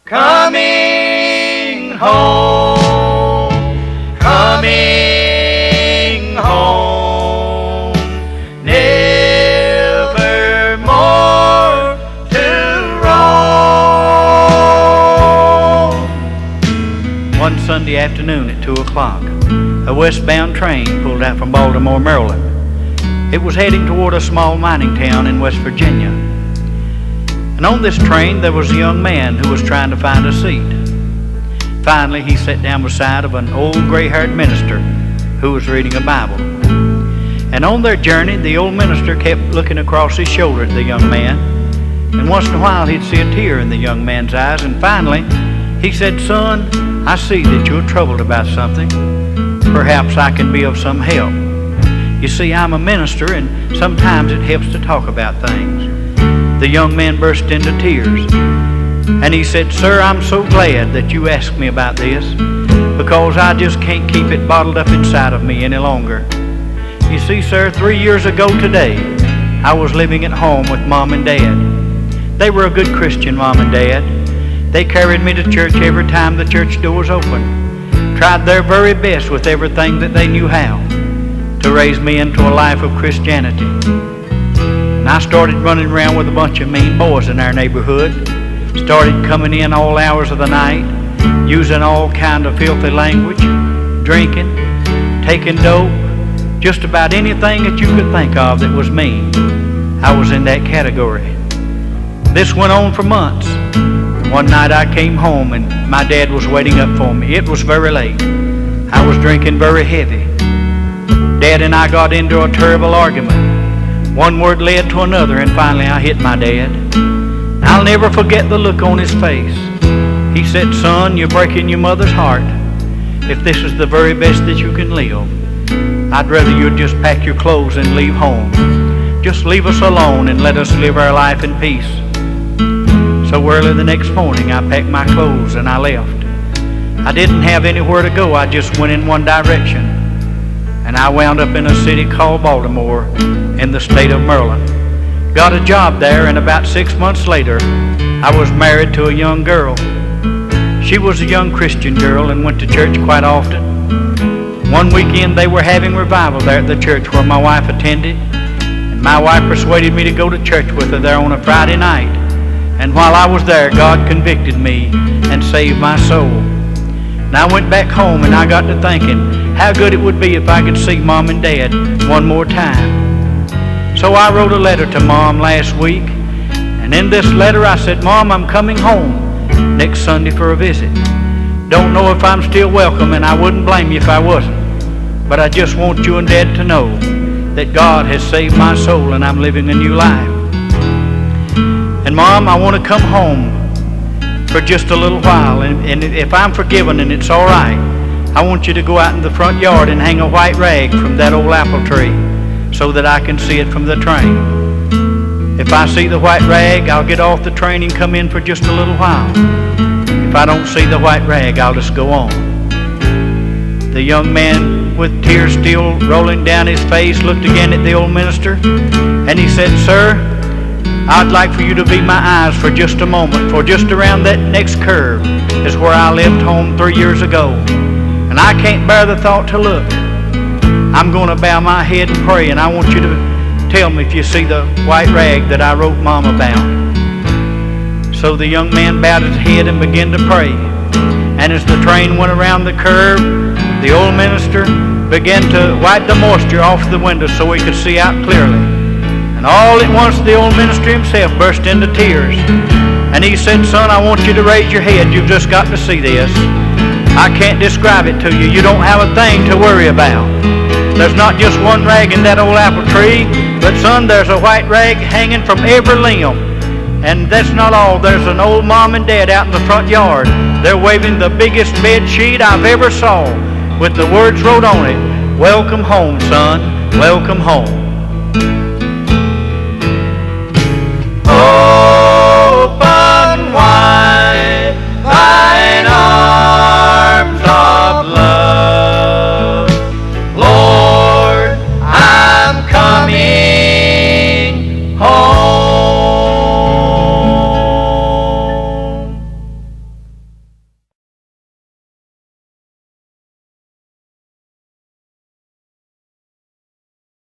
Coming home, coming home, never more to roam. One Sunday afternoon at 2 o'clock, a westbound train pulled out from Baltimore, Maryland. It was heading toward a small mining town in West Virginia. And on this train there was a young man who was trying to find a seat. Finally, he sat down beside of an old gray-haired minister who was reading a Bible. And on their journey, the old minister kept looking across his shoulder at the young man. And once in a while, he'd see a tear in the young man's eyes. And finally, he said, "Son, I see that you're troubled about something. Perhaps I can be of some help. You see, I'm a minister, and sometimes it helps to talk about things." The young man burst into tears, and he said, "Sir, I'm so glad that you asked me about this, because I just can't keep it bottled up inside of me any longer. You see, sir, 3 years ago today, I was living at home with Mom and Dad. They were a good Christian, Mom and Dad. They carried me to church every time the church doors opened, tried their very best with everything that they knew how to raise me into a life of Christianity. And I started running around with a bunch of mean boys in our neighborhood, started coming in all hours of the night, using all kind of filthy language, drinking, taking dope, just about anything that you could think of that was mean. I was in that category. This went on for months. One night I came home and my dad was waiting up for me. It was very late. I was drinking very heavy. Dad and I got into a terrible argument. One word led to another, and finally I hit my dad. I'll never forget the look on his face. He said, "Son, you're breaking your mother's heart. If this is the very best that you can live, I'd rather you'd just pack your clothes and leave home. Just leave us alone and let us live our life in peace." So early the next morning, I packed my clothes and I left. I didn't have anywhere to go. I just went in one direction. And I wound up in a city called Baltimore in the state of Maryland. Got a job there, and about 6 months later, I was married to a young girl. She was a young Christian girl and went to church quite often. One weekend they were having revival there at the church where my wife attended, and my wife persuaded me to go to church with her there on a Friday night. And while I was there, God convicted me and saved my soul. And I went back home and I got to thinking how good it would be if I could see Mom and Dad one more time. So I wrote a letter to Mom last week, and in this letter I said, "Mom, I'm coming home next Sunday for a visit. Don't know if I'm still welcome, and I wouldn't blame you if I wasn't. But I just want you and Dad to know that God has saved my soul and I'm living a new life. And Mom, I want to come home for just a little while, and if I'm forgiven and it's all right, I want you to go out in the front yard and hang a white rag from that old apple tree so that I can see it from the train. If I see the white rag, I'll get off the train and come in for just a little while. If I don't see the white rag, I'll just go on." The young man, with tears still rolling down his face, looked again at the old minister, and he said, "Sir, I'd like for you to be my eyes for just a moment, for just around that next curve is where I left home 3 years ago. And I can't bear the thought to look. I'm going to bow my head and pray, and I want you to tell me if you see the white rag that I wrote Mom about." So the young man bowed his head and began to pray. And as the train went around the curve, the old minister began to wipe the moisture off the window so he could see out clearly. And all at once the old minister himself burst into tears. And he said, "Son, I want you to raise your head. You've just got to see this. I can't describe it to you. You don't have a thing to worry about. There's not just one rag in that old apple tree, but son, there's a white rag hanging from every limb. And that's not all. There's an old Mom and Dad out in the front yard. They're waving the biggest bed sheet I've ever saw with the words wrote on it, 'Welcome home, son. Welcome home.'"